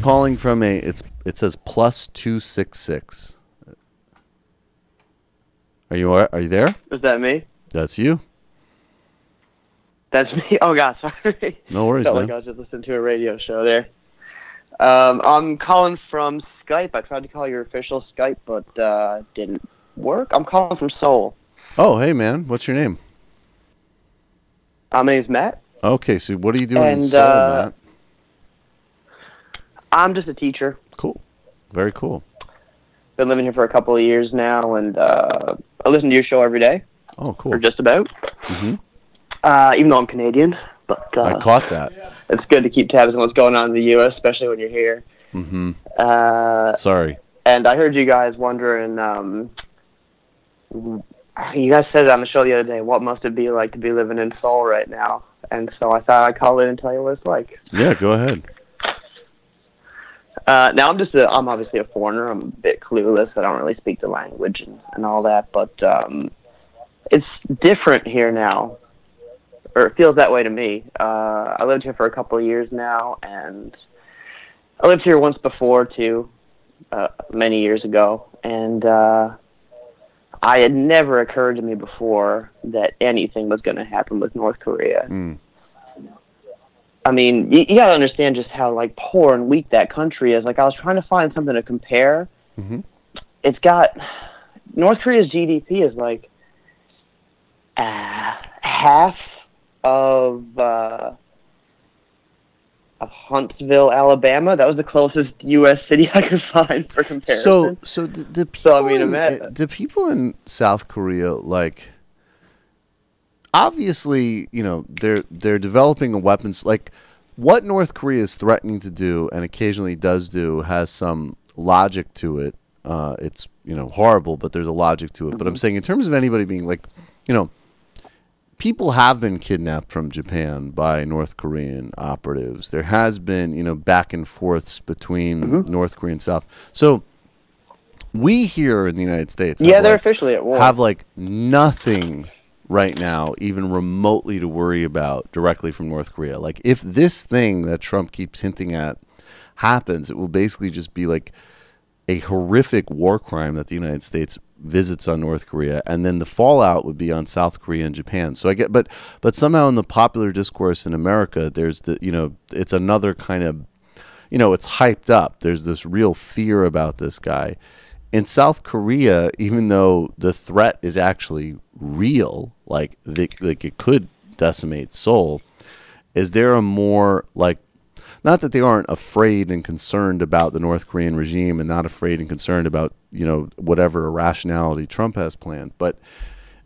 Calling from it says +266. Are you there? Is that me? That's you. That's me? Oh, God, sorry. No worries, Felt man. like I was just listening to a radio show there. I'm calling from Skype. I tried to call your official Skype, but didn't work. I'm calling from Seoul. Oh, hey, man. What's your name? My name's Matt. Okay, so what are you doing in Seoul, Matt? I'm just a teacher. Cool. Very cool. Been living here for a couple of years now, and I listen to your show every day. Oh, cool. Or just about. Mm-hmm. Even though I'm Canadian. But I caught that. It's good to keep tabs on what's going on in the U.S., especially when you're here. Mm-hmm. Sorry. And I heard you guys wondering, you guys said it on the show the other day, what must it be like to be living in Seoul right now? And so I thought I'd call in and tell you what it's like. Yeah, go ahead. Now, I'm obviously a foreigner. I'm a bit clueless. I don't really speak the language and all that, but it's different here now, or it feels that way to me. I lived here for a couple of years now, and I lived here once before, too, many years ago, and I had never occurred to me before that anything was going to happen with North Korea. Mm. I mean, you got to understand just how, like, poor and weak that country is. Like, I was trying to find something to compare. Mm-hmm. It's got... North Korea's GDP is, like, half of Huntsville, Alabama. That was the closest U.S. city I could find for comparison. So the people, I mean, the people in South Korea, like... Obviously, you know, they're developing a weapons, like what North Korea is threatening to do and occasionally does do has some logic to it. It's, you know, horrible, but there's a logic to it. Mm-hmm. But I'm saying in terms of anybody being like, you know, people have been kidnapped from Japan by North Korean operatives. There has been, you know, back and forths between mm-hmm. North Korea and South. So we here in the United States, they're officially at war. Have like nothing right now, even remotely to worry about directly from North Korea. Like, if this thing that Trump keeps hinting at happens, it will basically just be like a horrific war crime that the United States visits on North Korea, and then the fallout would be on South Korea and Japan. So I get, but somehow in the popular discourse in America, there's the, you know, it's another kind of, you know, it's hyped up. There's this real fear about this guy. In South Korea, even though the threat is actually real, like it could decimate Seoul, is there a more, like, not that they aren't afraid and concerned about the North Korean regime and not afraid and concerned about, you know, whatever irrationality Trump has planned, but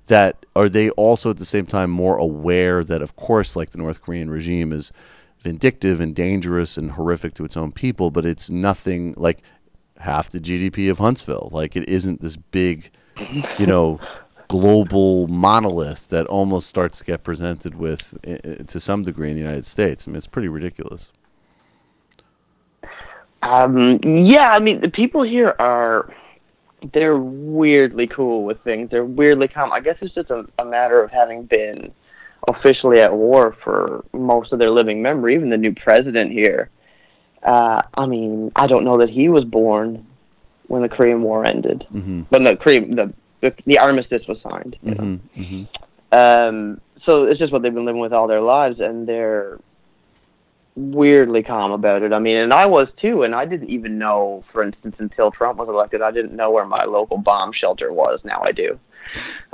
that are they also at the same time more aware that, of course, like, the North Korean regime is vindictive and dangerous and horrific to its own people, but it's nothing like half the GDP of Huntsville. Like, it isn't this big, you know, global monolith that almost starts to get presented with to some degree in the United States. I mean, it's pretty ridiculous. Yeah, I mean, the people here they're weirdly cool with things. They're weirdly calm. I guess it's just a matter of having been officially at war for most of their living memory. Even the new president here, I mean, I don't know that he was born when the Korean War ended, mm-hmm. when the armistice was signed. You know? Mm-hmm. Mm-hmm. So it's just what they've been living with all their lives, and they're weirdly calm about it. I mean, and I was too, and I didn't even know, for instance, until Trump was elected, I didn't know where my local bomb shelter was. Now I do.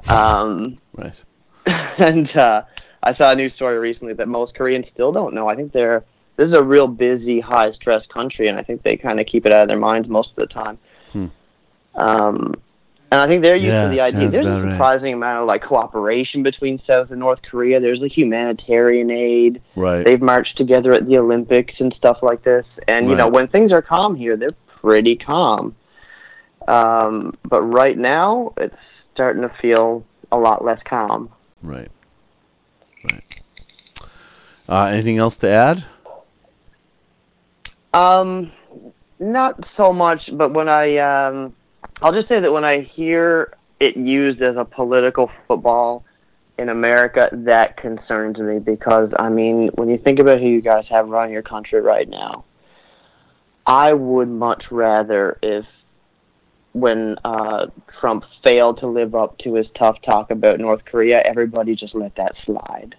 Right. And I saw a news story recently that most Koreans still don't know. I think this is a real busy, high-stress country, and I think they kind of keep it out of their minds most of the time. And I think they're used to the idea. There's a surprising amount of, like, cooperation between South and North Korea. There's like humanitarian aid. Right. They've marched together at the Olympics and stuff like this. And, you know, when things are calm here, they're pretty calm. But right now, it's starting to feel a lot less calm. Right. Anything else to add? Not so much, but when I'll just say that when I hear it used as a political football in America, that concerns me because, I mean, when you think about who you guys have running your country right now, I would much rather if when Trump failed to live up to his tough talk about North Korea, everybody just let that slide.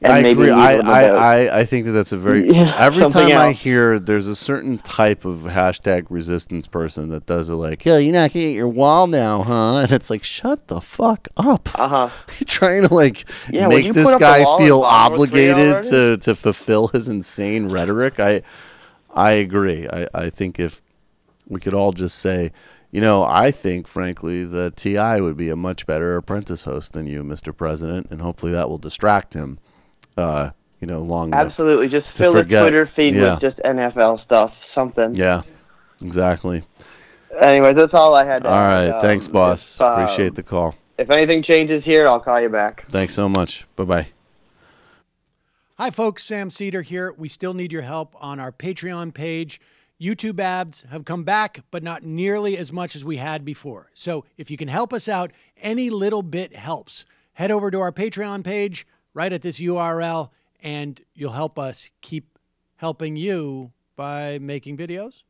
And I agree. I think that's a very every time I else. hear there's a certain type of hashtag resistance person that does it like, yeah, you're not gonna get your wall now, huh? And it's like, shut the fuck up. You're trying to like make this guy feel obligated to fulfill his insane rhetoric. I agree. I think if we could all just say, you know, I think, frankly, that T.I. would be a much better apprentice host than you, Mr. President, and hopefully that will distract him. You know, long absolutely enough just fill his Twitter feed with just NFL stuff, something. Yeah, exactly. Anyways, that's all I had to all right, thanks, boss. Appreciate the call. If anything changes here, I'll call you back. Thanks so much. Bye-bye. Hi, folks. Sam Seder here. We still need your help on our Patreon page. YouTube ads have come back, but not nearly as much as we had before. So if you can help us out, any little bit helps. Head over to our Patreon page right at this URL, and you'll help us keep helping you by making videos